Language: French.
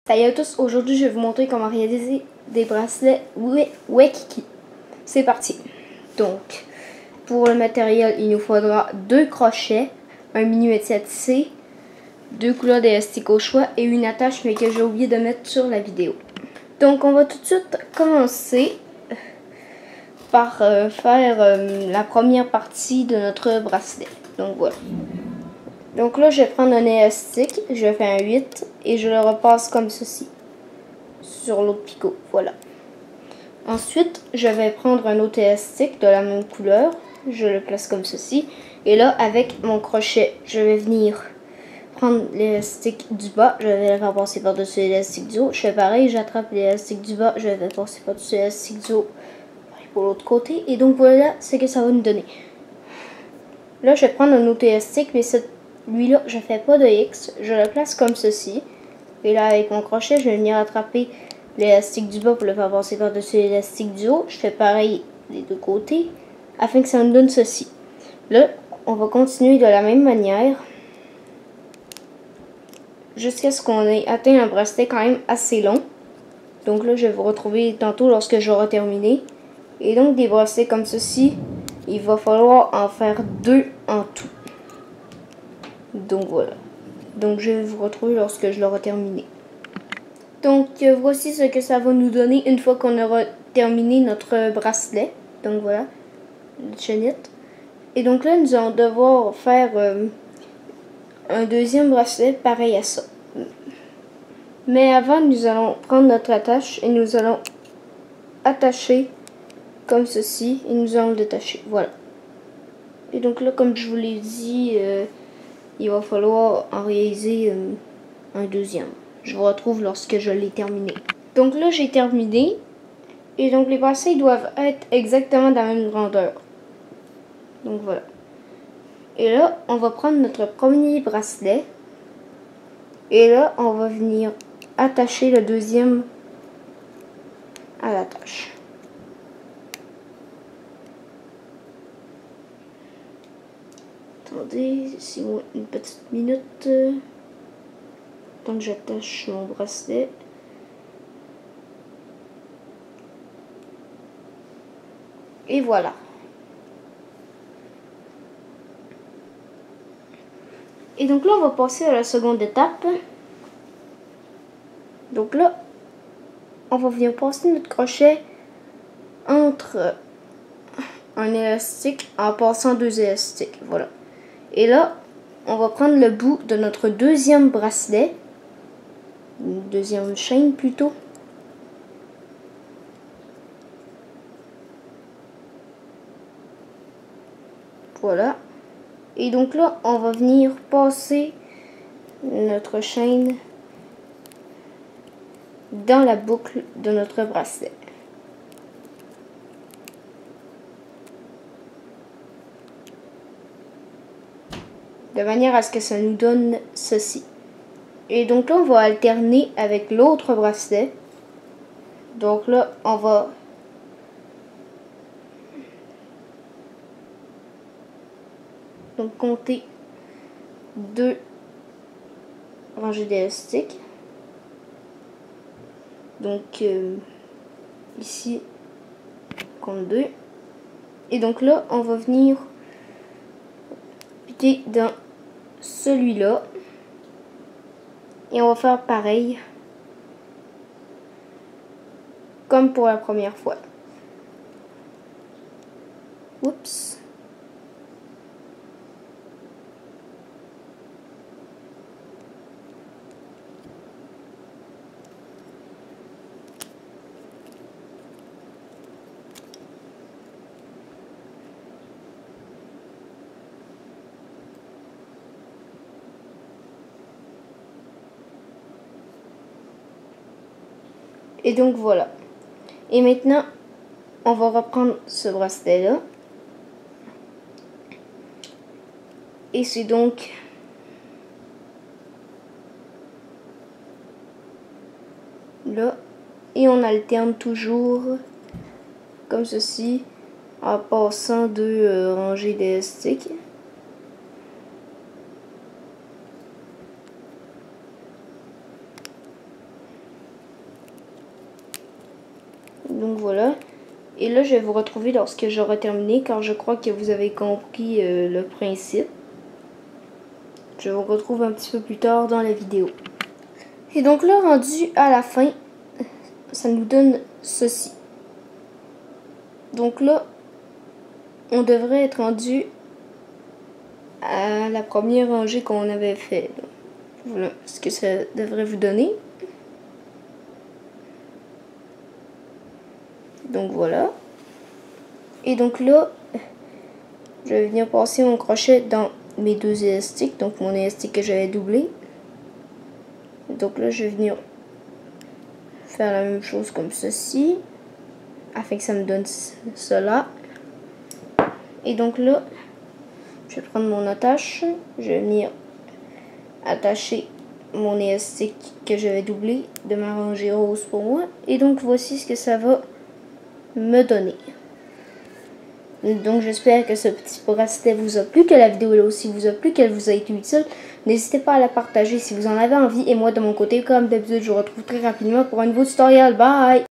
Salut à tous, aujourd'hui je vais vous montrer comment réaliser des bracelets Waikiki. C'est parti. Donc, pour le matériel, il nous faudra 2 crochets, un minuet à tisser, 2 couleurs d'élastique au choix et une attache mais que j'ai oublié de mettre sur la vidéo. Donc, on va tout de suite commencer par faire la première partie de notre bracelet. Donc voilà. Donc là, je vais prendre un élastique, je fais un 8 et je le repasse comme ceci sur l'autre picot. Voilà. Ensuite, je vais prendre un autre élastique de la même couleur, je le place comme ceci. Et là, avec mon crochet, je vais venir prendre l'élastique du bas, je vais le faire passer par-dessus l'élastique du haut. Je fais pareil, j'attrape l'élastique du bas, je vais passer par-dessus l'élastique du haut pour l'autre côté. Et donc voilà ce que ça va nous donner. Là, je vais prendre un autre élastique, mais celui-là, je ne fais pas de X. Je le place comme ceci. Et là, avec mon crochet, je vais venir attraper l'élastique du bas pour le faire passer par-dessus l'élastique du haut. Je fais pareil des deux côtés, afin que ça nous donne ceci. Là, on va continuer de la même manière, jusqu'à ce qu'on ait atteint un bracelet quand même assez long. Donc là, je vais vous retrouver tantôt lorsque j'aurai terminé. Et donc, des bracelets comme ceci, il va falloir en faire 2 en tout. Donc voilà. Donc je vais vous retrouver lorsque je l'aurai terminé. Donc voici ce que ça va nous donner une fois qu'on aura terminé notre bracelet. Donc voilà, notre chaînette. Et donc là, nous allons devoir faire un deuxième bracelet pareil à ça. Mais avant, nous allons prendre notre attache et nous allons attacher comme ceci. Et nous allons le détacher. Voilà. Et donc là, comme je vous l'ai dit, il va falloir en réaliser un deuxième. Je vous retrouve lorsque je l'ai terminé. Donc là, j'ai terminé. Et donc les bracelets doivent être exactement de la même grandeur. Donc voilà. Et là, on va prendre notre premier bracelet. Et là, on va venir attacher le deuxième à l'attache. Attendez, c'est une petite minute. Donc j'attache mon bracelet. Et voilà. Et donc là, on va passer à la seconde étape. Donc là, on va venir passer notre crochet entre un élastique en passant 2 élastiques. Voilà. Et là, on va prendre le bout de notre deuxième bracelet, une deuxième chaîne plutôt. Voilà. Et donc là, on va venir passer notre chaîne dans la boucle de notre bracelet. De manière à ce que ça nous donne ceci. Et donc là, on va alterner avec l'autre bracelet. Donc là, on va donc compter 2 rangées d'élastiques. Donc ici, on compte 2. Et donc là, on va venir piquer dans celui-là. Et on va faire pareil comme pour la première fois. Oups. Et donc voilà. Et maintenant, on va reprendre ce bracelet-là. Et c'est donc là. Et on alterne toujours comme ceci en passant 2 rangées d'élastiques. Donc voilà. Et là, je vais vous retrouver lorsque j'aurai terminé, car je crois que vous avez compris le principe. Je vous retrouve un petit peu plus tard dans la vidéo. Et donc là, rendu à la fin, ça nous donne ceci. Donc là, on devrait être rendu à la première rangée qu'on avait fait. Voilà ce que ça devrait vous donner. Donc voilà. Et donc là, je vais venir passer mon crochet dans mes deux élastiques. Donc mon élastique que j'avais doublé. Donc là, je vais venir faire la même chose comme ceci, afin que ça me donne cela. Et donc là, je vais prendre mon attache, je vais venir attacher mon élastique que j'avais doublé de ma rangée rose pour moi. Et donc voici ce que ça va me donner. Donc j'espère que ce petit bracelet vous a plu, que la vidéo là aussi vous a plu, qu'elle vous a été utile. N'hésitez pas à la partager si vous en avez envie. Et moi de mon côté, comme d'habitude, je vous retrouve très rapidement pour un nouveau tutoriel. Bye!